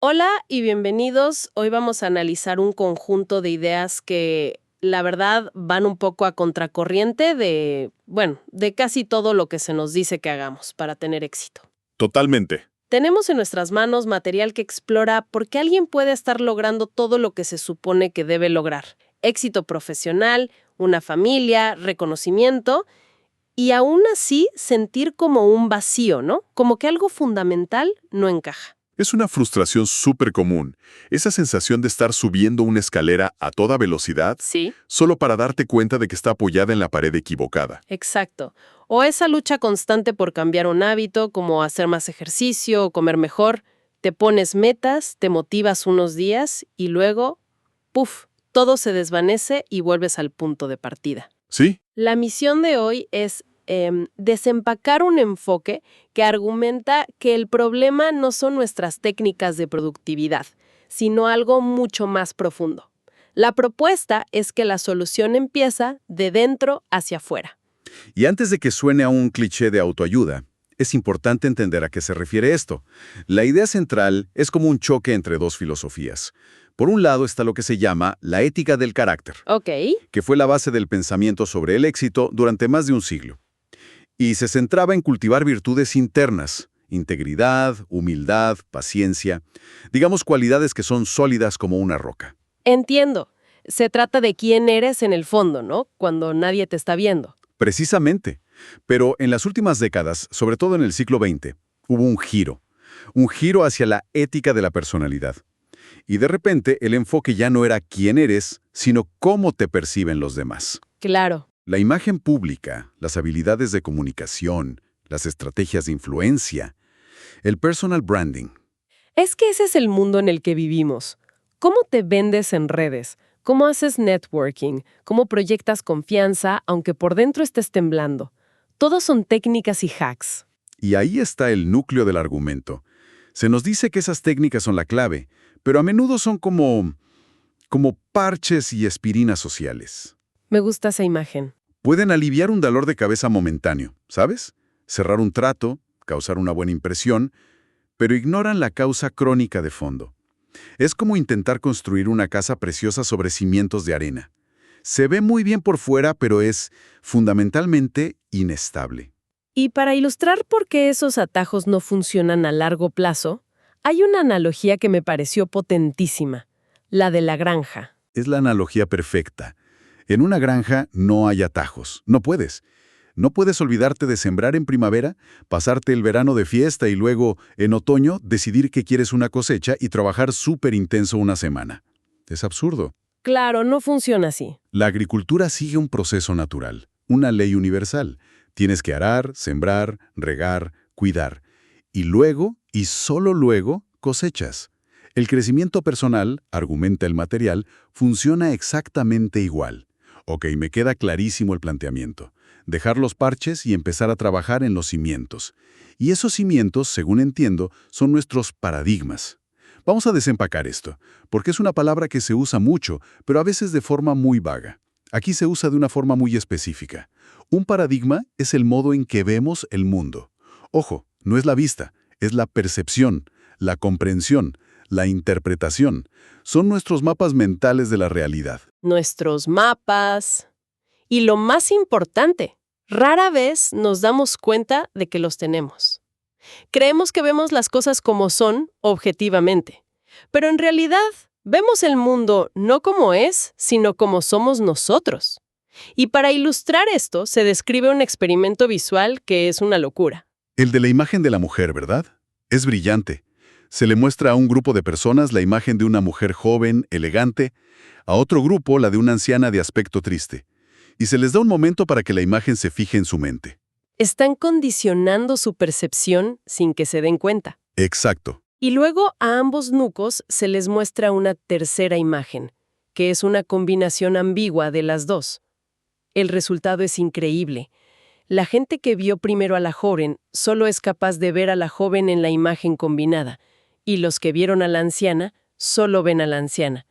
Hola y bienvenidos. Hoy vamos a analizar un conjunto de ideas que, la verdad, van un poco a contracorriente de casi todo lo que se nos dice que hagamos para tener éxito. Totalmente. Tenemos en nuestras manos material que explora por qué alguien puede estar logrando todo lo que se supone que debe lograr. Éxito profesional, una familia, reconocimiento, y aún así sentir como un vacío, ¿no? Como que algo fundamental no encaja. Es una frustración súper común. Esa sensación de estar subiendo una escalera a toda velocidad Sí. solo para darte cuenta de que está apoyada en la pared equivocada. Exacto. O esa lucha constante por cambiar un hábito, como hacer más ejercicio o comer mejor. Te pones metas, te motivas unos días y luego, ¡puf!, todo se desvanece y vuelves al punto de partida. ¿Sí? La misión de hoy es desempacar un enfoque que argumenta que el problema no son nuestras técnicas de productividad, sino algo mucho más profundo. La propuesta es que la solución empieza de dentro hacia afuera. Y antes de que suene a un cliché de autoayuda, es importante entender a qué se refiere esto. La idea central es como un choque entre dos filosofías. Por un lado está lo que se llama la ética del carácter, Ok. que fue la base del pensamiento sobre el éxito durante más de un siglo. Y se centraba en cultivar virtudes internas, integridad, humildad, paciencia, digamos cualidades que son sólidas como una roca. Entiendo. Se trata de quién eres en el fondo, ¿no? Cuando nadie te está viendo. Precisamente. Pero en las últimas décadas, sobre todo en el siglo XX, hubo un giro hacia la ética de la personalidad. Y de repente el enfoque ya no era quién eres, sino cómo te perciben los demás. Claro. La imagen pública, las habilidades de comunicación, las estrategias de influencia, el personal branding. Es que ese es el mundo en el que vivimos. ¿Cómo te vendes en redes? ¿Cómo haces networking? ¿Cómo proyectas confianza aunque por dentro estés temblando? Todos son técnicas y hacks. Y ahí está el núcleo del argumento. Se nos dice que esas técnicas son la clave, pero a menudo son como parches y aspirinas sociales. Me gusta esa imagen. Pueden aliviar un dolor de cabeza momentáneo, ¿sabes? Cerrar un trato, causar una buena impresión, pero ignoran la causa crónica de fondo. Es como intentar construir una casa preciosa sobre cimientos de arena. Se ve muy bien por fuera, pero es fundamentalmente inestable. Y para ilustrar por qué esos atajos no funcionan a largo plazo, hay una analogía que me pareció potentísima, la de la granja. Es la analogía perfecta. En una granja no hay atajos. No puedes. No puedes olvidarte de sembrar en primavera, pasarte el verano de fiesta y luego, en otoño, decidir que quieres una cosecha y trabajar súper intenso una semana. Es absurdo. Claro, no funciona así. La agricultura sigue un proceso natural, una ley universal. Tienes que arar, sembrar, regar, cuidar. Y luego, y solo luego, cosechas. El crecimiento personal, argumenta el material, funciona exactamente igual. Ok, me queda clarísimo el planteamiento. Dejar los parches y empezar a trabajar en los cimientos. Y esos cimientos, según entiendo, son nuestros paradigmas. Vamos a desempacar esto, porque es una palabra que se usa mucho, pero a veces de forma muy vaga. Aquí se usa de una forma muy específica. Un paradigma es el modo en que vemos el mundo. Ojo, no es la vista, es la percepción, la comprensión, la interpretación. Son nuestros mapas mentales de la realidad. Nuestros mapas. Y lo más importante, rara vez nos damos cuenta de que los tenemos. Creemos que vemos las cosas como son, objetivamente. Pero en realidad, vemos el mundo no como es, sino como somos nosotros. Y para ilustrar esto, se describe un experimento visual que es una locura. El de la imagen de la mujer, ¿verdad? Es brillante. Se le muestra a un grupo de personas la imagen de una mujer joven, elegante, a otro grupo la de una anciana de aspecto triste. Y se les da un momento para que la imagen se fije en su mente. Están condicionando su percepción sin que se den cuenta. Exacto. Y luego a ambos nucos se les muestra una tercera imagen, que es una combinación ambigua de las dos. El resultado es increíble. La gente que vio primero a la joven solo es capaz de ver a la joven en la imagen combinada, y los que vieron a la anciana solo ven a la anciana.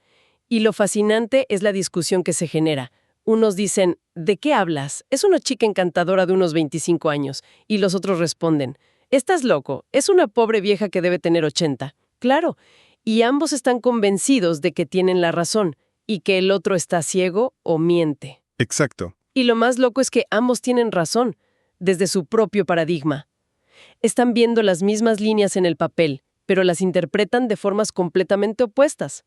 Y lo fascinante es la discusión que se genera. Unos dicen, ¿de qué hablas? Es una chica encantadora de unos 25 años. Y los otros responden, estás loco, es una pobre vieja que debe tener 80. Claro. y ambos están convencidos de que tienen la razón y que el otro está ciego o miente. Exacto. Y lo más loco es que ambos tienen razón, desde su propio paradigma. Están viendo las mismas líneas en el papel, pero las interpretan de formas completamente opuestas.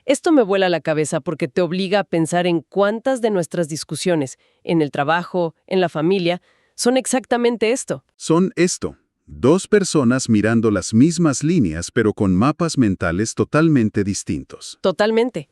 Esto me vuela la cabeza porque te obliga a pensar en cuántas de nuestras discusiones, en el trabajo, en la familia, son exactamente esto. Son esto. Dos personas mirando las mismas líneas, pero con mapas mentales totalmente distintos. Totalmente.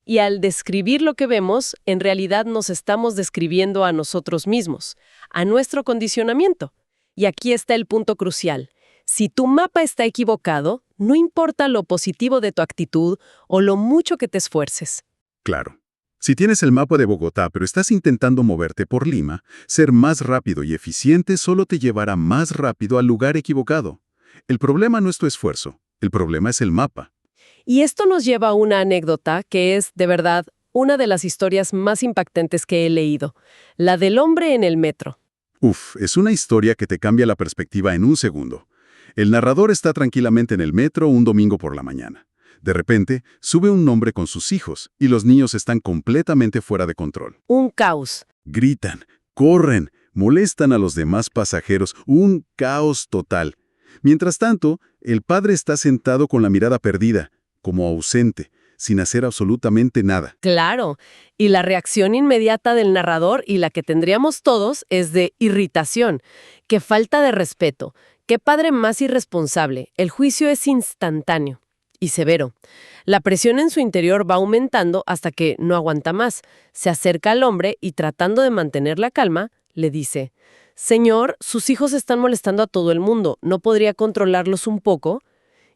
Y al describir lo que vemos, en realidad nos estamos describiendo a nosotros mismos, a nuestro condicionamiento. Y aquí está el punto crucial. Si tu mapa está equivocado, no importa lo positivo de tu actitud o lo mucho que te esfuerces. Claro. Si tienes el mapa de Bogotá, pero estás intentando moverte por Lima, ser más rápido y eficiente solo te llevará más rápido al lugar equivocado. El problema no es tu esfuerzo, el problema es el mapa. Y esto nos lleva a una anécdota que es, de verdad, una de las historias más impactantes que he leído, la del hombre en el metro. Es una historia que te cambia la perspectiva en un segundo. El narrador está tranquilamente en el metro un domingo por la mañana. De repente, sube un hombre con sus hijos y los niños están completamente fuera de control. Un caos. Gritan, corren, molestan a los demás pasajeros, un caos total. Mientras tanto, el padre está sentado con la mirada perdida, como ausente, sin hacer absolutamente nada. Claro, y la reacción inmediata del narrador y la que tendríamos todos es de irritación. ¡Qué falta de respeto! ¡Qué padre más irresponsable! El juicio es instantáneo y severo. La presión en su interior va aumentando hasta que no aguanta más. Se acerca al hombre y, tratando de mantener la calma, le dice: «Señor, sus hijos están molestando a todo el mundo. ¿No podría controlarlos un poco?»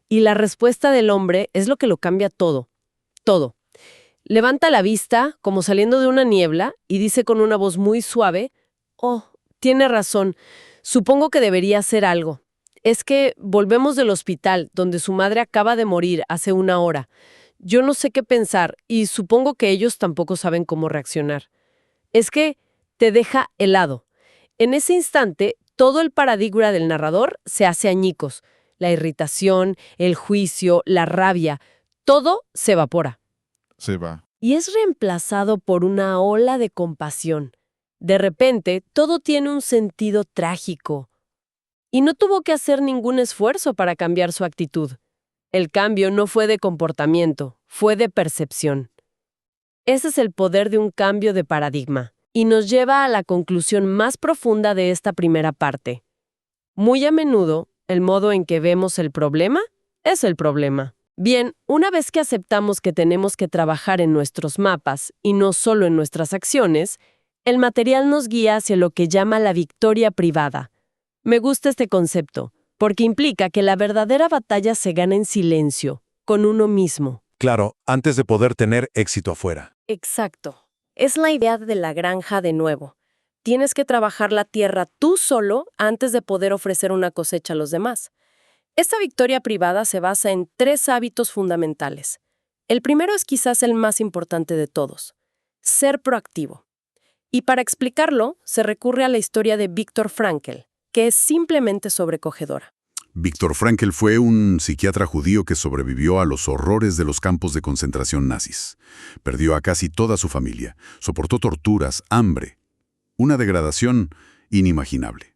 Y la respuesta del hombre es lo que lo cambia todo. Todo. Levanta la vista, como saliendo de una niebla, y dice con una voz muy suave: «Oh, tiene razón. Supongo que debería hacer algo. Es que volvemos del hospital, donde su madre acaba de morir hace una hora. Yo no sé qué pensar, y supongo que ellos tampoco saben cómo reaccionar. Es que te deja helado». En ese instante, todo el paradigma del narrador se hace añicos. La irritación, el juicio, la rabia, todo se evapora. Se va. Y es reemplazado por una ola de compasión. De repente, todo tiene un sentido trágico. Y no tuvo que hacer ningún esfuerzo para cambiar su actitud. El cambio no fue de comportamiento, fue de percepción. Ese es el poder de un cambio de paradigma, y nos lleva a la conclusión más profunda de esta primera parte. Muy a menudo, el modo en que vemos el problema es el problema. Bien, una vez que aceptamos que tenemos que trabajar en nuestros mapas y no solo en nuestras acciones, el material nos guía hacia lo que llama la victoria privada. Me gusta este concepto, porque implica que la verdadera batalla se gana en silencio, con uno mismo. Claro, antes de poder tener éxito afuera. Exacto. Es la idea de la granja de nuevo. Tienes que trabajar la tierra tú solo antes de poder ofrecer una cosecha a los demás. Esta victoria privada se basa en 3 hábitos fundamentales. El primero es quizás el más importante de todos: ser proactivo. Y para explicarlo, se recurre a la historia de Viktor Frankl, que es simplemente sobrecogedora. Viktor Frankl fue un psiquiatra judío que sobrevivió a los horrores de los campos de concentración nazis. Perdió a casi toda su familia, soportó torturas, hambre, una degradación inimaginable.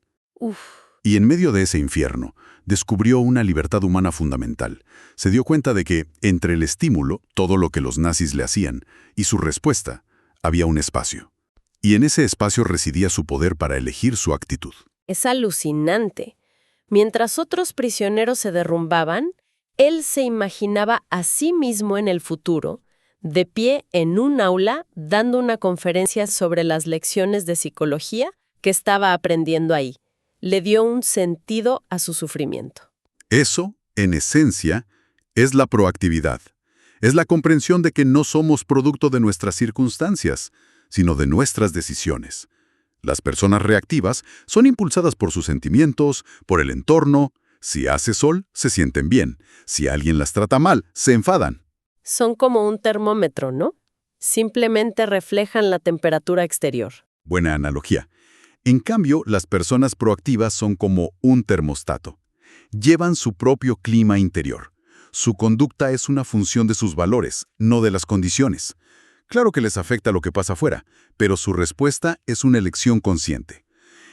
Y en medio de ese infierno, descubrió una libertad humana fundamental. Se dio cuenta de que, entre el estímulo, todo lo que los nazis le hacían, y su respuesta, había un espacio. Y en ese espacio residía su poder para elegir su actitud. Es alucinante. Mientras otros prisioneros se derrumbaban, él se imaginaba a sí mismo en el futuro, de pie en un aula, dando una conferencia sobre las lecciones de psicología que estaba aprendiendo ahí. Le dio un sentido a su sufrimiento. Eso, en esencia, es la proactividad. Es la comprensión de que no somos producto de nuestras circunstancias, sino de nuestras decisiones. Las personas reactivas son impulsadas por sus sentimientos, por el entorno. Si hace sol, se sienten bien. Si alguien las trata mal, se enfadan. Son como un termómetro, ¿no? Simplemente reflejan la temperatura exterior. Buena analogía. En cambio, las personas proactivas son como un termostato. Llevan su propio clima interior. Su conducta es una función de sus valores, no de las condiciones. Claro que les afecta lo que pasa afuera, pero su respuesta es una elección consciente.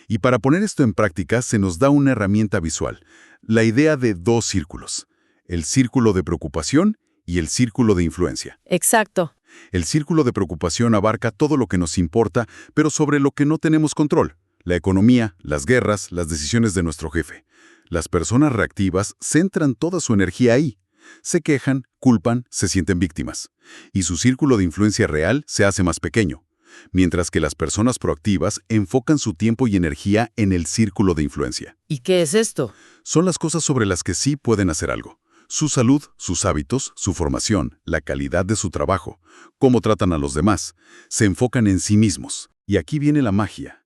Y para poner esto en práctica se nos da una herramienta visual, la idea de dos círculos, el círculo de preocupación y el círculo de influencia. Exacto. El círculo de preocupación abarca todo lo que nos importa, pero sobre lo que no tenemos control. La economía, las guerras, las decisiones de nuestro jefe. Las personas reactivas centran toda su energía ahí. Se quejan, culpan, se sienten víctimas. Y su círculo de influencia real se hace más pequeño. Mientras que las personas proactivas enfocan su tiempo y energía en el círculo de influencia. ¿Y qué es esto? Son las cosas sobre las que sí pueden hacer algo. Su salud, sus hábitos, su formación, la calidad de su trabajo, cómo tratan a los demás. Se enfocan en sí mismos. Y aquí viene la magia.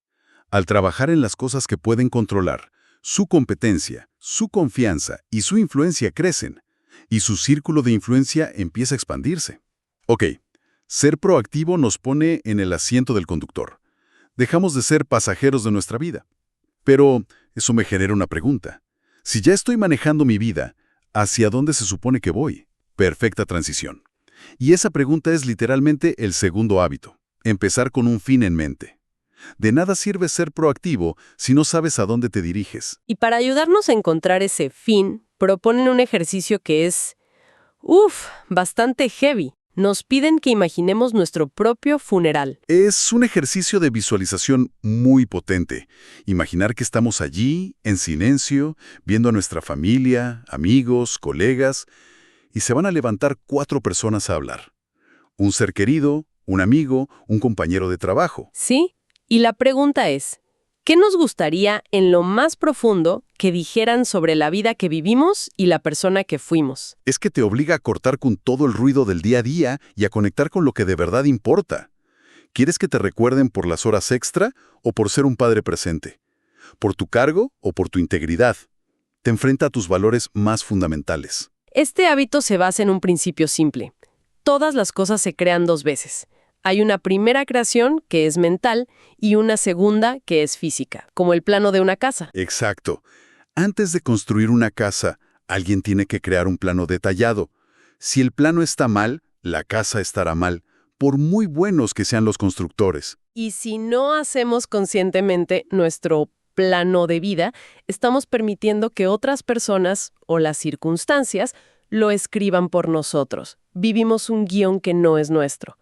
Al trabajar en las cosas que pueden controlar, su competencia, su confianza y su influencia crecen. Y su círculo de influencia empieza a expandirse. Ok, ser proactivo nos pone en el asiento del conductor. Dejamos de ser pasajeros de nuestra vida. Pero eso me genera una pregunta. Si ya estoy manejando mi vida, ¿hacia dónde se supone que voy? Perfecta transición. Y esa pregunta es literalmente el segundo hábito, empezar con un fin en mente. De nada sirve ser proactivo si no sabes a dónde te diriges. Y para ayudarnos a encontrar ese fin, proponen un ejercicio que es, bastante heavy. Nos piden que imaginemos nuestro propio funeral. Es un ejercicio de visualización muy potente. Imaginar que estamos allí, en silencio, viendo a nuestra familia, amigos, colegas, y se van a levantar 4 personas a hablar. Un ser querido, un amigo, un compañero de trabajo. ¿Sí? Y la pregunta es, ¿qué nos gustaría en lo más profundo que dijeran sobre la vida que vivimos y la persona que fuimos? Es que te obliga a cortar con todo el ruido del día a día y a conectar con lo que de verdad importa. ¿Quieres que te recuerden por las horas extra o por ser un padre presente? ¿Por tu cargo o por tu integridad? Te enfrenta a tus valores más fundamentales. Este hábito se basa en un principio simple. Todas las cosas se crean 2 veces. Hay una primera creación, que es mental, y una segunda, que es física, como el plano de una casa. Exacto. Antes de construir una casa, alguien tiene que crear un plano detallado. Si el plano está mal, la casa estará mal, por muy buenos que sean los constructores. Y si no hacemos conscientemente nuestro plano de vida, estamos permitiendo que otras personas o las circunstancias lo escriban por nosotros. Vivimos un guión que no es nuestro.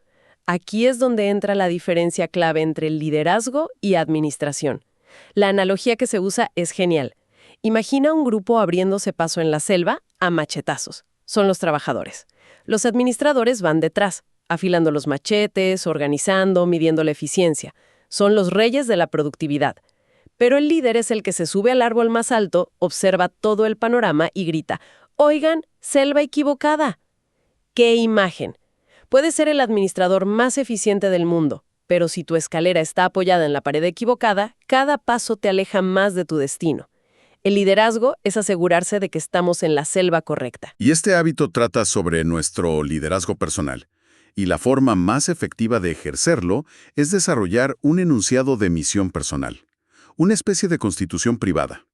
Aquí es donde entra la diferencia clave entre liderazgo y administración. La analogía que se usa es genial. Imagina un grupo abriéndose paso en la selva a machetazos. Son los trabajadores. Los administradores van detrás, afilando los machetes, organizando, midiendo la eficiencia. Son los reyes de la productividad. Pero el líder es el que se sube al árbol más alto, observa todo el panorama y grita, «Oigan, selva equivocada». ¡Qué imagen! Puede ser el administrador más eficiente del mundo, pero si tu escalera está apoyada en la pared equivocada, cada paso te aleja más de tu destino. El liderazgo es asegurarse de que estamos en la selva correcta. Y este hábito trata sobre nuestro liderazgo personal. Y la forma más efectiva de ejercerlo es desarrollar un enunciado de misión personal. Una especie de constitución privada.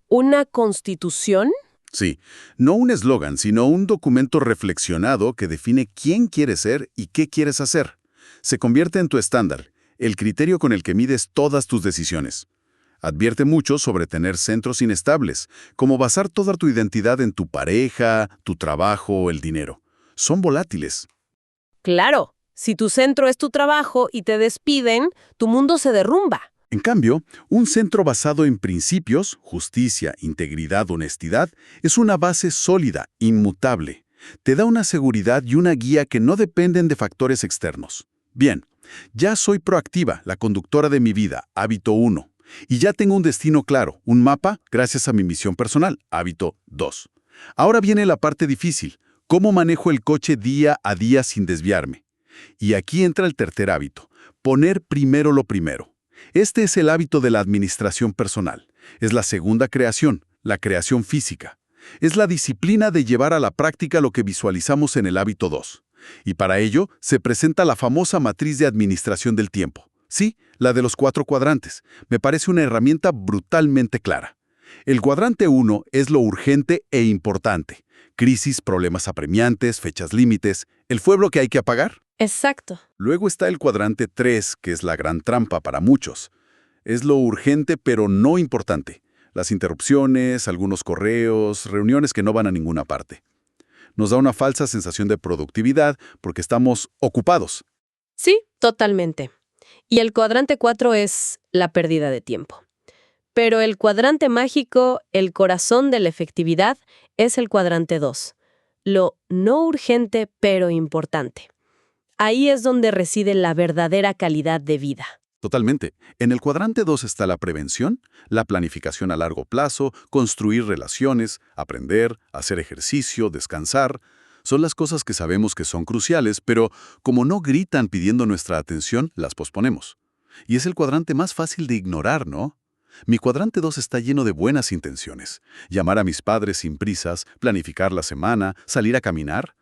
¿Una constitución? Sí, no un eslogan, sino un documento reflexionado que define quién quieres ser y qué quieres hacer. Se convierte en tu estándar, el criterio con el que mides todas tus decisiones. Advierte mucho sobre tener centros inestables, como basar toda tu identidad en tu pareja, tu trabajo o el dinero. Son volátiles. Claro, si tu centro es tu trabajo y te despiden, tu mundo se derrumba. En cambio, un centro basado en principios, justicia, integridad, honestidad, es una base sólida, inmutable. Te da una seguridad y una guía que no dependen de factores externos. Bien, ya soy proactiva, la conductora de mi vida, hábito 1. Y ya tengo un destino claro, un mapa, gracias a mi misión personal, hábito 2. Ahora viene la parte difícil, ¿cómo manejo el coche día a día sin desviarme? Y aquí entra el tercer hábito, poner primero lo primero. Este es el hábito de la administración personal. Es la segunda creación, la creación física. Es la disciplina de llevar a la práctica lo que visualizamos en el hábito 2. Y para ello se presenta la famosa matriz de administración del tiempo. Sí, la de los 4 cuadrantes. Me parece una herramienta brutalmente clara. El cuadrante 1 es lo urgente e importante. Crisis, problemas apremiantes, fechas límites, el fuego que hay que apagar. Exacto. Luego está el cuadrante 3, que es la gran trampa para muchos. Es lo urgente pero no importante. Las interrupciones, algunos correos, reuniones que no van a ninguna parte. Nos da una falsa sensación de productividad porque estamos ocupados. Sí, totalmente. Y el cuadrante 4 es la pérdida de tiempo. Pero el cuadrante mágico, el corazón de la efectividad, es el cuadrante 2. Lo no urgente pero importante. Ahí es donde reside la verdadera calidad de vida. Totalmente. En el cuadrante 2 está la prevención, la planificación a largo plazo, construir relaciones, aprender, hacer ejercicio, descansar. Son las cosas que sabemos que son cruciales, pero como no gritan pidiendo nuestra atención, las posponemos. Y es el cuadrante más fácil de ignorar, ¿no? Mi cuadrante 2 está lleno de buenas intenciones. Llamar a mis padres sin prisas, planificar la semana, salir a caminar.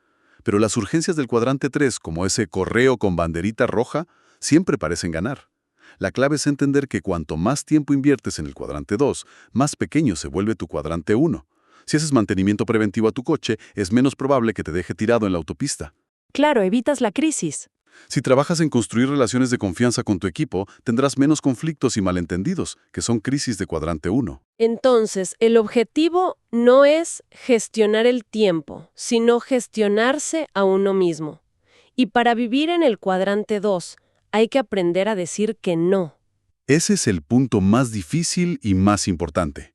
Pero las urgencias del cuadrante 3, como ese correo con banderita roja, siempre parecen ganar. La clave es entender que cuanto más tiempo inviertes en el cuadrante 2, más pequeño se vuelve tu cuadrante 1. Si haces mantenimiento preventivo a tu coche, es menos probable que te deje tirado en la autopista. Claro, evitas la crisis. Si trabajas en construir relaciones de confianza con tu equipo, tendrás menos conflictos y malentendidos, que son crisis de cuadrante 1. Entonces, el objetivo no es gestionar el tiempo, sino gestionarse a uno mismo. Y para vivir en el cuadrante 2, hay que aprender a decir que no. Ese es el punto más difícil y más importante.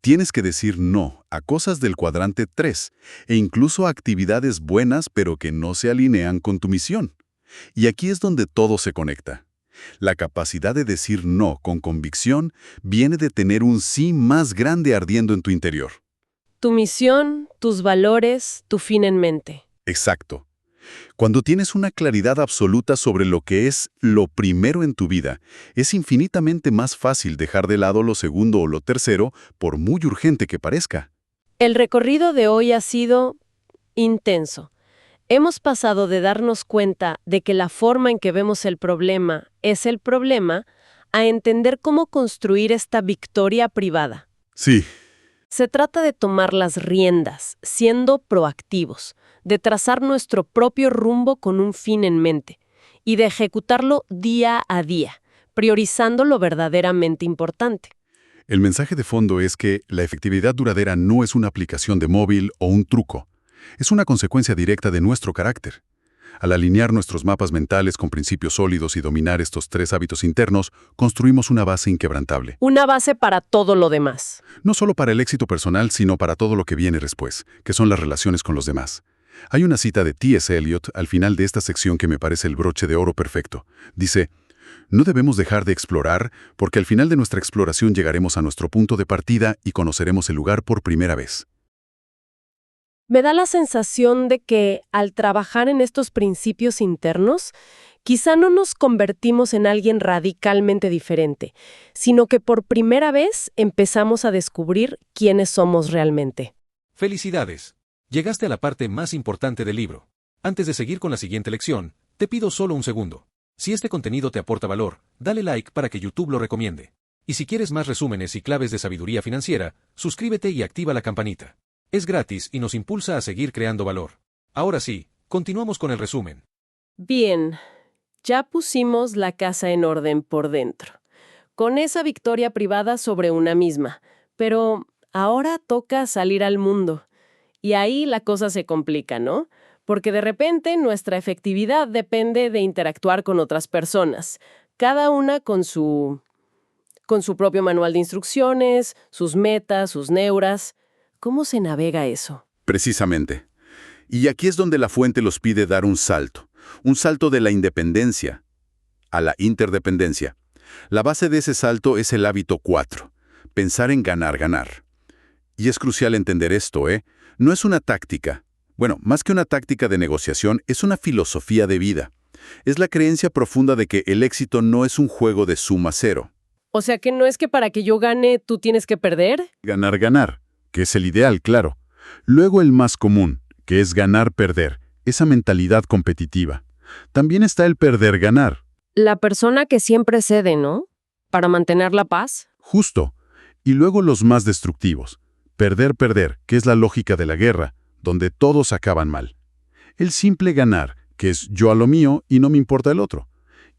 Tienes que decir no a cosas del cuadrante 3 e incluso a actividades buenas pero que no se alinean con tu misión. Y aquí es donde todo se conecta. La capacidad de decir no con convicción viene de tener un sí más grande ardiendo en tu interior. Tu misión, tus valores, tu fin en mente. Exacto. Cuando tienes una claridad absoluta sobre lo que es lo primero en tu vida, es infinitamente más fácil dejar de lado lo segundo o lo tercero, por muy urgente que parezca. El recorrido de hoy ha sido intenso. Hemos pasado de darnos cuenta de que la forma en que vemos el problema es el problema a entender cómo construir esta victoria privada. Sí. Se trata de tomar las riendas, siendo proactivos, de trazar nuestro propio rumbo con un fin en mente y de ejecutarlo día a día, priorizando lo verdaderamente importante. El mensaje de fondo es que la efectividad duradera no es una aplicación de móvil o un truco. Es una consecuencia directa de nuestro carácter. Al alinear nuestros mapas mentales con principios sólidos y dominar estos 3 hábitos internos, construimos una base inquebrantable. Una base para todo lo demás. No solo para el éxito personal, sino para todo lo que viene después, que son las relaciones con los demás. Hay una cita de T.S. Eliot al final de esta sección que me parece el broche de oro perfecto. Dice, no debemos dejar de explorar, porque al final de nuestra exploración llegaremos a nuestro punto de partida y conoceremos el lugar por primera vez. Me da la sensación de que, al trabajar en estos principios internos, quizá no nos convertimos en alguien radicalmente diferente, sino que por primera vez empezamos a descubrir quiénes somos realmente. Felicidades. Llegaste a la parte más importante del libro. Antes de seguir con la siguiente lección, te pido solo un segundo. Si este contenido te aporta valor, dale like para que YouTube lo recomiende. Y si quieres más resúmenes y claves de sabiduría financiera, suscríbete y activa la campanita. Es gratis y nos impulsa a seguir creando valor. Ahora sí, continuamos con el resumen. Bien, ya pusimos la casa en orden por dentro, con esa victoria privada sobre una misma, pero ahora toca salir al mundo. Y ahí la cosa se complica, ¿no? Porque de repente nuestra efectividad depende de interactuar con otras personas, cada una con su propio manual de instrucciones, sus metas, sus neuras. ¿Cómo se navega eso? Precisamente. Y aquí es donde la fuente los pide dar un salto de la independencia a la interdependencia. La base de ese salto es el hábito 4, pensar en ganar, ganar. Y es crucial entender esto, No es una táctica. Bueno, más que una táctica de negociación, es una filosofía de vida. Es la creencia profunda de que el éxito no es un juego de suma cero. O sea que no es que para que yo gane, tú tienes que perder. Ganar, ganar, que es el ideal, claro. Luego el más común, que es ganar-perder, esa mentalidad competitiva. También está el perder-ganar. La persona que siempre cede, ¿no? Para mantener la paz. Justo. Y luego los más destructivos. Perder-perder, que es la lógica de la guerra. donde todos acaban mal. El simple ganar, que es yo a lo mío y no me importa el otro.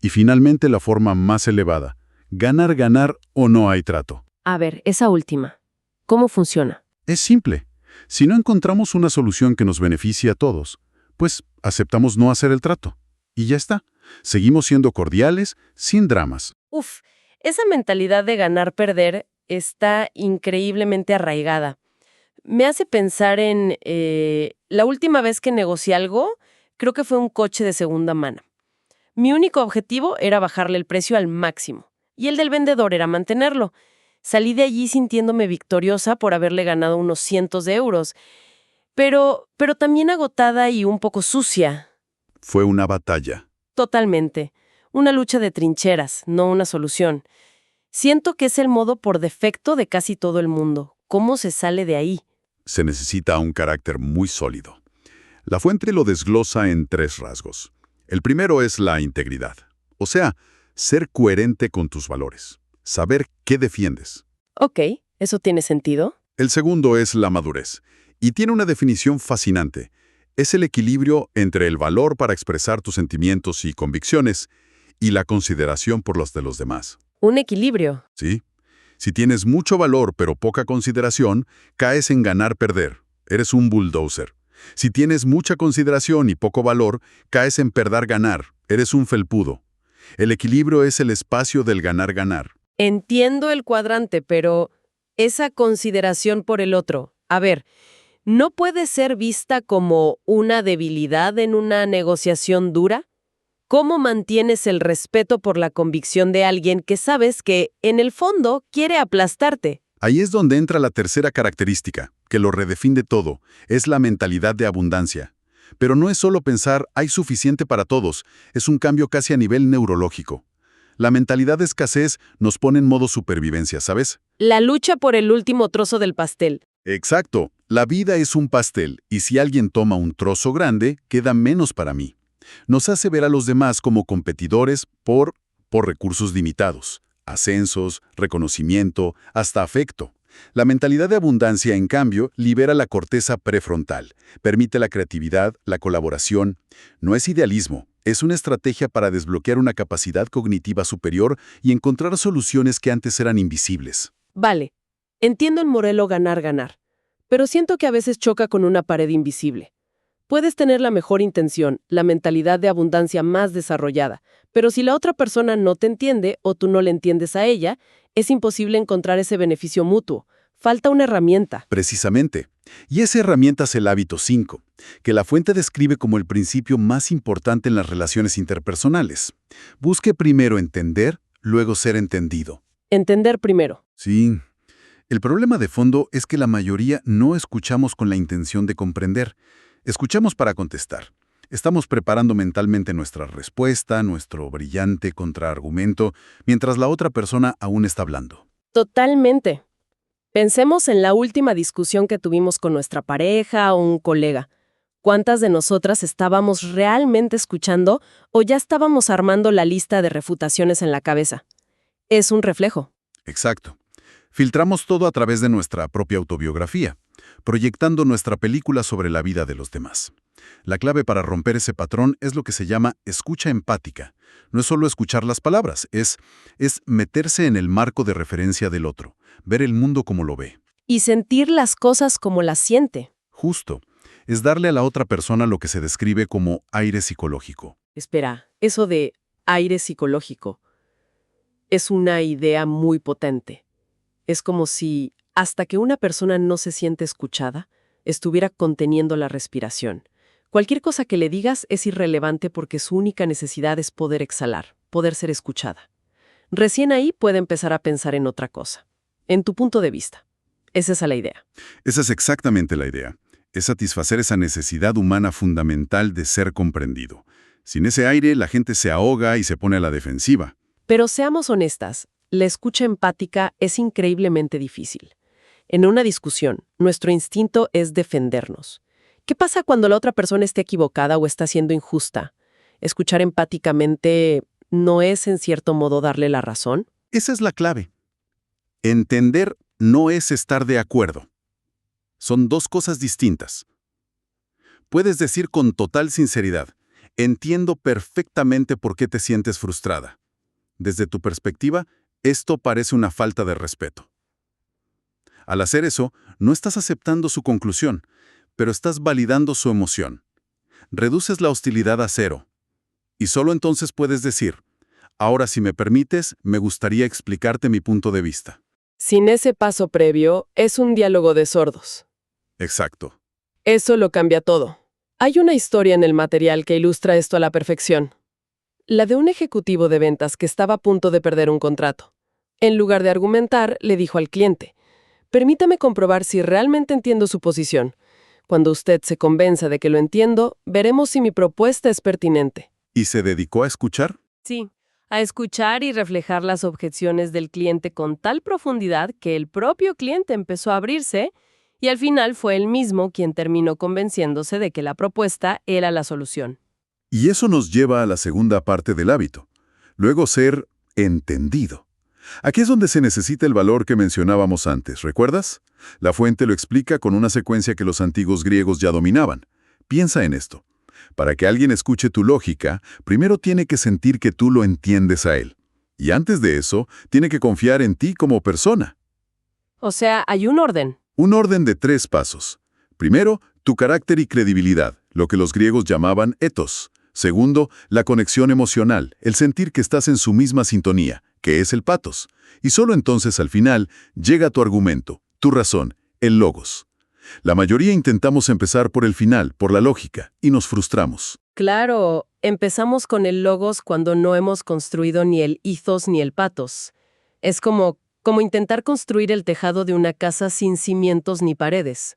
Y finalmente la forma más elevada, ganar, ganar o no hay trato. A ver, esa última. ¿Cómo funciona? Es simple. Si no encontramos una solución que nos beneficie a todos, pues aceptamos no hacer el trato. Y ya está. Seguimos siendo cordiales, sin dramas. Uf, esa mentalidad de ganar-perder está increíblemente arraigada. Me hace pensar en la última vez que negocié algo, creo que fue un coche de segunda mano. Mi único objetivo era bajarle el precio al máximo, y el del vendedor era mantenerlo. Salí de allí sintiéndome victoriosa por haberle ganado unos cientos de euros, pero también agotada y un poco sucia. Fue una batalla. Totalmente. Una lucha de trincheras, no una solución. Siento que es el modo por defecto de casi todo el mundo. ¿Cómo se sale de ahí? Se necesita un carácter muy sólido. La fuente lo desglosa en 3 rasgos. El primero es la integridad, o sea, ser coherente con tus valores, saber qué defiendes. Ok, ¿eso tiene sentido? El segundo es la madurez, y tiene una definición fascinante. Es el equilibrio entre el valor para expresar tus sentimientos y convicciones y la consideración por los de los demás. Un equilibrio. ¿Sí? Si tienes mucho valor pero poca consideración, caes en ganar-perder. Eres un bulldozer. Si tienes mucha consideración y poco valor, caes en perder-ganar. Eres un felpudo. El equilibrio es el espacio del ganar-ganar. Entiendo el cuadrante, pero esa consideración por el otro, a ver, ¿no puede ser vista como una debilidad en una negociación dura? ¿Cómo mantienes el respeto por la convicción de alguien que sabes que, en el fondo, quiere aplastarte? Ahí es donde entra la tercera característica, que lo redefine todo, es la mentalidad de abundancia. Pero no es solo pensar hay suficiente para todos, es un cambio casi a nivel neurológico. La mentalidad de escasez nos pone en modo supervivencia, ¿sabes? La lucha por el último trozo del pastel. Exacto, la vida es un pastel, y si alguien toma un trozo grande, queda menos para mí. Nos hace ver a los demás como competidores por recursos limitados, ascensos, reconocimiento, hasta afecto. La mentalidad de abundancia, en cambio, libera la corteza prefrontal, permite la creatividad, la colaboración. No es idealismo, es una estrategia para desbloquear una capacidad cognitiva superior y encontrar soluciones que antes eran invisibles. Vale, entiendo el modelo ganar-ganar, pero siento que a veces choca con una pared invisible. Puedes tener la mejor intención, la mentalidad de abundancia más desarrollada, pero si la otra persona no te entiende o tú no le entiendes a ella, es imposible encontrar ese beneficio mutuo. Falta una herramienta. Precisamente. Y esa herramienta es el hábito 5, que la fuente describe como el principio más importante en las relaciones interpersonales. Busque primero entender, luego ser entendido. Entender primero. Sí. El problema de fondo es que la mayoría no escuchamos con la intención de comprender. Escuchamos para contestar. Estamos preparando mentalmente nuestra respuesta, nuestro brillante contraargumento, mientras la otra persona aún está hablando. Totalmente. Pensemos en la última discusión que tuvimos con nuestra pareja o un colega. ¿Cuántas de nosotras estábamos realmente escuchando o ya estábamos armando la lista de refutaciones en la cabeza? Es un reflejo. Exacto. Filtramos todo a través de nuestra propia autobiografía, proyectando nuestra película sobre la vida de los demás. La clave para romper ese patrón es lo que se llama escucha empática. No es solo escuchar las palabras, es meterse en el marco de referencia del otro, ver el mundo como lo ve. Y sentir las cosas como las siente. Justo. Es darle a la otra persona lo que se describe como aire psicológico. Espera, eso de aire psicológico es una idea muy potente. Es como si, hasta que una persona no se siente escuchada, estuviera conteniendo la respiración. Cualquier cosa que le digas es irrelevante porque su única necesidad es poder exhalar, poder ser escuchada. Recién ahí puede empezar a pensar en otra cosa. En tu punto de vista. Esa es la idea. Esa es exactamente la idea. Es satisfacer esa necesidad humana fundamental de ser comprendido. Sin ese aire, la gente se ahoga y se pone a la defensiva. Pero seamos honestas, la escucha empática es increíblemente difícil. En una discusión, nuestro instinto es defendernos. ¿Qué pasa cuando la otra persona esté equivocada o está siendo injusta? ¿Escuchar empáticamente no es, en cierto modo, darle la razón? Esa es la clave. Entender no es estar de acuerdo. Son dos cosas distintas. Puedes decir con total sinceridad, entiendo perfectamente por qué te sientes frustrada. Desde tu perspectiva, esto parece una falta de respeto. Al hacer eso, no estás aceptando su conclusión, pero estás validando su emoción. Reduces la hostilidad a cero. Y solo entonces puedes decir, ahora si me permites, me gustaría explicarte mi punto de vista. Sin ese paso previo, es un diálogo de sordos. Exacto. Eso lo cambia todo. Hay una historia en el material que ilustra esto a la perfección. La de un ejecutivo de ventas que estaba a punto de perder un contrato. En lugar de argumentar, le dijo al cliente, permítame comprobar si realmente entiendo su posición. Cuando usted se convenza de que lo entiendo, veremos si mi propuesta es pertinente. ¿Y se dedicó a escuchar? Sí, a escuchar y reflejar las objeciones del cliente con tal profundidad que el propio cliente empezó a abrirse y al final fue él mismo quien terminó convenciéndose de que la propuesta era la solución. Y eso nos lleva a la segunda parte del hábito. Luego ser entendido. Aquí es donde se necesita el valor que mencionábamos antes, ¿recuerdas? La fuente lo explica con una secuencia que los antiguos griegos ya dominaban. Piensa en esto. Para que alguien escuche tu lógica, primero tiene que sentir que tú lo entiendes a él. Y antes de eso, tiene que confiar en ti como persona. O sea, hay un orden. Un orden de 3 pasos. Primero, tu carácter y credibilidad, lo que los griegos llamaban ethos. Segundo, la conexión emocional, el sentir que estás en su misma sintonía, que es el pathos. Y solo entonces al final llega tu argumento, tu razón, el logos. La mayoría intentamos empezar por el final, por la lógica, y nos frustramos. Claro, empezamos con el logos cuando no hemos construido ni el ethos ni el pathos. Es como intentar construir el tejado de una casa sin cimientos ni paredes.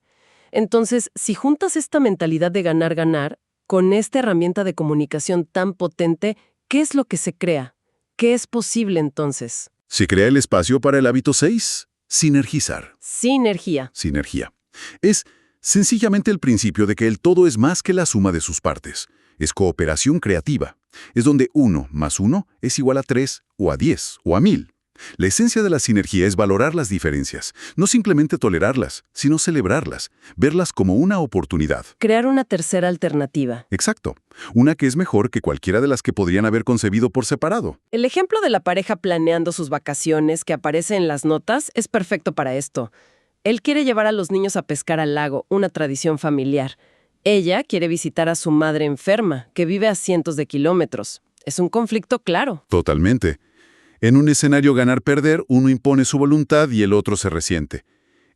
Entonces, si juntas esta mentalidad de ganar-ganar, con esta herramienta de comunicación tan potente, ¿qué es lo que se crea? ¿Qué es posible entonces? Se crea el espacio para el hábito 6, sinergizar. Sinergia. Sinergia. Es sencillamente el principio de que el todo es más que la suma de sus partes. Es cooperación creativa. Es donde 1 más 1 es igual a 3 o a 10 o a 1000. La esencia de la sinergia es valorar las diferencias, no simplemente tolerarlas, sino celebrarlas, verlas como una oportunidad. Crear una tercera alternativa. Exacto. Una que es mejor que cualquiera de las que podrían haber concebido por separado. El ejemplo de la pareja planeando sus vacaciones que aparece en las notas es perfecto para esto. Él quiere llevar a los niños a pescar al lago, una tradición familiar. Ella quiere visitar a su madre enferma, que vive a cientos de kilómetros. Es un conflicto claro. Totalmente. En un escenario ganar-perder, uno impone su voluntad y el otro se resiente.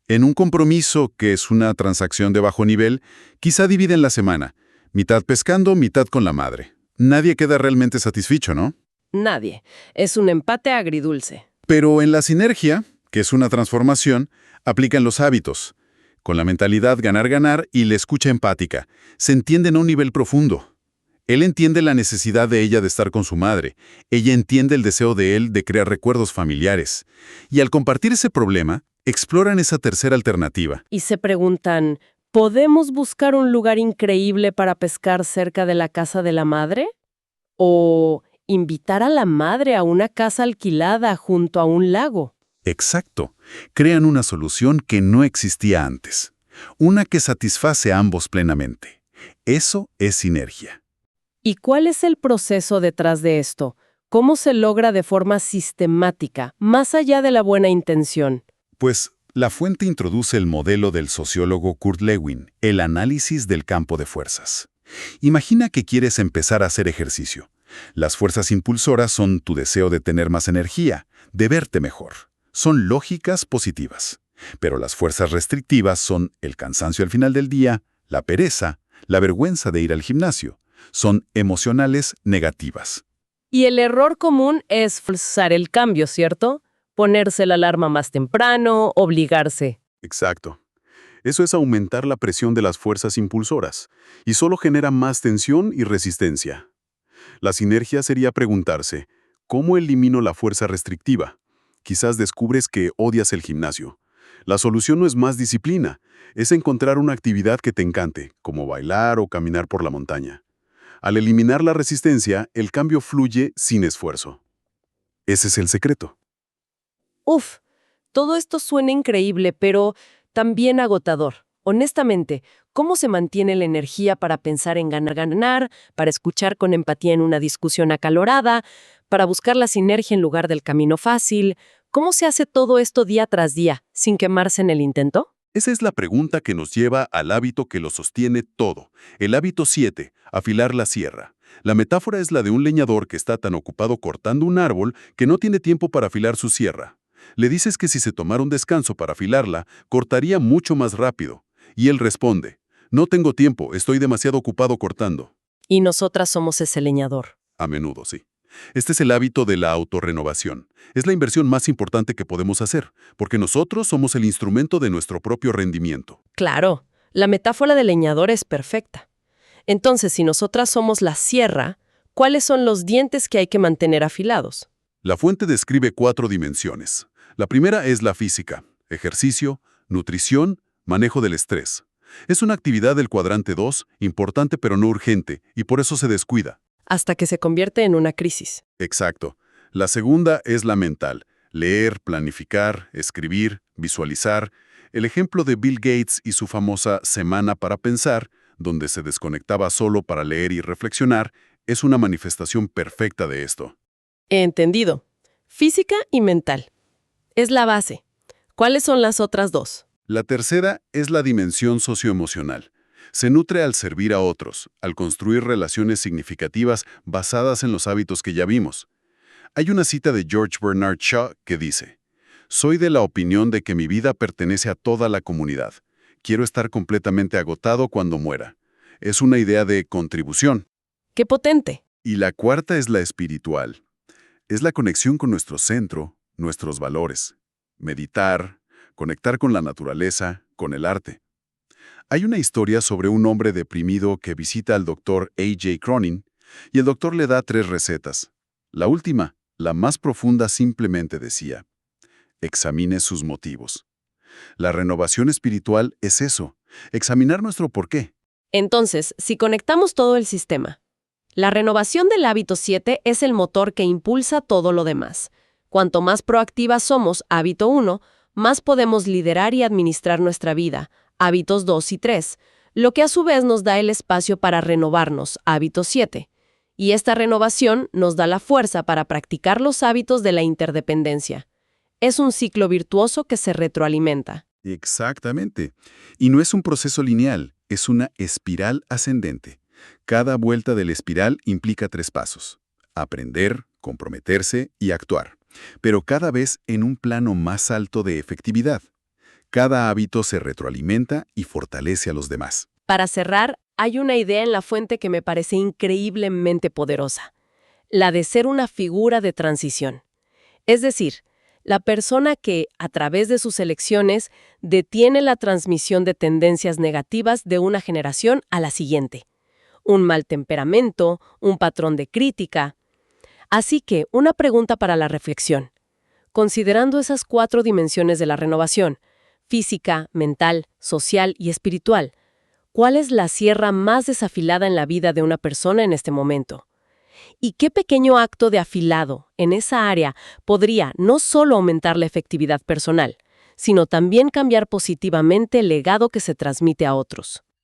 En un compromiso, que es una transacción de bajo nivel, quizá dividen la semana, mitad pescando, mitad con la madre. Nadie queda realmente satisfecho, ¿no? Nadie. Es un empate agridulce. Pero en la sinergia, que es una transformación, aplican los hábitos. Con la mentalidad ganar-ganar y la escucha empática, se entienden a un nivel profundo. Él entiende la necesidad de ella de estar con su madre. Ella entiende el deseo de él de crear recuerdos familiares. Y al compartir ese problema, exploran esa tercera alternativa. Y se preguntan, ¿podemos buscar un lugar increíble para pescar cerca de la casa de la madre? ¿O invitar a la madre a una casa alquilada junto a un lago? Exacto. Crean una solución que no existía antes. Una que satisface a ambos plenamente. Eso es sinergia. ¿Y cuál es el proceso detrás de esto? ¿Cómo se logra de forma sistemática, más allá de la buena intención? Pues la fuente introduce el modelo del sociólogo Kurt Lewin, el análisis del campo de fuerzas. Imagina que quieres empezar a hacer ejercicio. Las fuerzas impulsoras son tu deseo de tener más energía, de verte mejor. Son lógicas positivas. Pero las fuerzas restrictivas son el cansancio al final del día, la pereza, la vergüenza de ir al gimnasio. Son emocionales negativas. Y el error común es forzar el cambio, ¿cierto? Ponerse la alarma más temprano, obligarse. Exacto. Eso es aumentar la presión de las fuerzas impulsoras, y solo genera más tensión y resistencia. La sinergia sería preguntarse, ¿cómo elimino la fuerza restrictiva? Quizás descubres que odias el gimnasio. La solución no es más disciplina, es encontrar una actividad que te encante, como bailar o caminar por la montaña. Al eliminar la resistencia, el cambio fluye sin esfuerzo. Ese es el secreto. Uf, todo esto suena increíble, pero también agotador. Honestamente, ¿Cómo se mantiene la energía para pensar en ganar, para escuchar con empatía en una discusión acalorada, para buscar la sinergia en lugar del camino fácil? ¿Cómo se hace todo esto día tras día, sin quemarse en el intento? Esa es la pregunta que nos lleva al hábito que lo sostiene todo. El hábito 7, afilar la sierra. La metáfora es la de un leñador que está tan ocupado cortando un árbol que no tiene tiempo para afilar su sierra. Le dices que si se tomara un descanso para afilarla, cortaría mucho más rápido. Y él responde, no tengo tiempo, estoy demasiado ocupado cortando. Y nosotras somos ese leñador. A menudo, sí. Este es el hábito de la autorrenovación. Es la inversión más importante que podemos hacer, porque nosotros somos el instrumento de nuestro propio rendimiento. Claro, la metáfora del leñador es perfecta. Entonces, si nosotras somos la sierra, ¿cuáles son los dientes que hay que mantener afilados? La fuente describe 4 dimensiones. La primera es la física, ejercicio, nutrición, manejo del estrés. Es una actividad del cuadrante 2, importante pero no urgente, y por eso se descuida. Hasta que se convierte en una crisis. Exacto. La segunda es la mental. Leer, planificar, escribir, visualizar. El ejemplo de Bill Gates y su famosa semana para pensar, donde se desconectaba solo para leer y reflexionar, es una manifestación perfecta de esto. He entendido. Física y mental. Es la base. ¿Cuáles son las otras dos? La tercera es la dimensión socioemocional. Se nutre al servir a otros, al construir relaciones significativas basadas en los hábitos que ya vimos. Hay una cita de George Bernard Shaw que dice, «Soy de la opinión de que mi vida pertenece a toda la comunidad. Quiero estar completamente agotado cuando muera». Es una idea de contribución. ¡Qué potente! Y la cuarta es la espiritual. Es la conexión con nuestro centro, nuestros valores. Meditar, conectar con la naturaleza, con el arte. Hay una historia sobre un hombre deprimido que visita al doctor A.J. Cronin y el doctor le da 3 recetas. La última, la más profunda, simplemente decía, examine sus motivos. La renovación espiritual es eso, examinar nuestro porqué. Entonces, si conectamos todo el sistema, la renovación del hábito 7 es el motor que impulsa todo lo demás. Cuanto más proactivas somos, hábito 1, más podemos liderar y administrar nuestra vida, hábitos 2 y 3, lo que a su vez nos da el espacio para renovarnos, hábito 7. Y esta renovación nos da la fuerza para practicar los hábitos de la interdependencia. Es un ciclo virtuoso que se retroalimenta. Exactamente. Y no es un proceso lineal, es una espiral ascendente. Cada vuelta de la espiral implica 3 pasos. Aprender, comprometerse y actuar. Pero cada vez en un plano más alto de efectividad. Cada hábito se retroalimenta y fortalece a los demás. Para cerrar, hay una idea en la fuente que me parece increíblemente poderosa. La de ser una figura de transición. Es decir, la persona que, a través de sus elecciones, detiene la transmisión de tendencias negativas de una generación a la siguiente. Un mal temperamento, un patrón de crítica. Así que, una pregunta para la reflexión. Considerando esas 4 dimensiones de la renovación, física, mental, social y espiritual, ¿cuál es la sierra más desafilada en la vida de una persona en este momento? ¿Y qué pequeño acto de afilado en esa área podría no solo aumentar la efectividad personal, sino también cambiar positivamente el legado que se transmite a otros?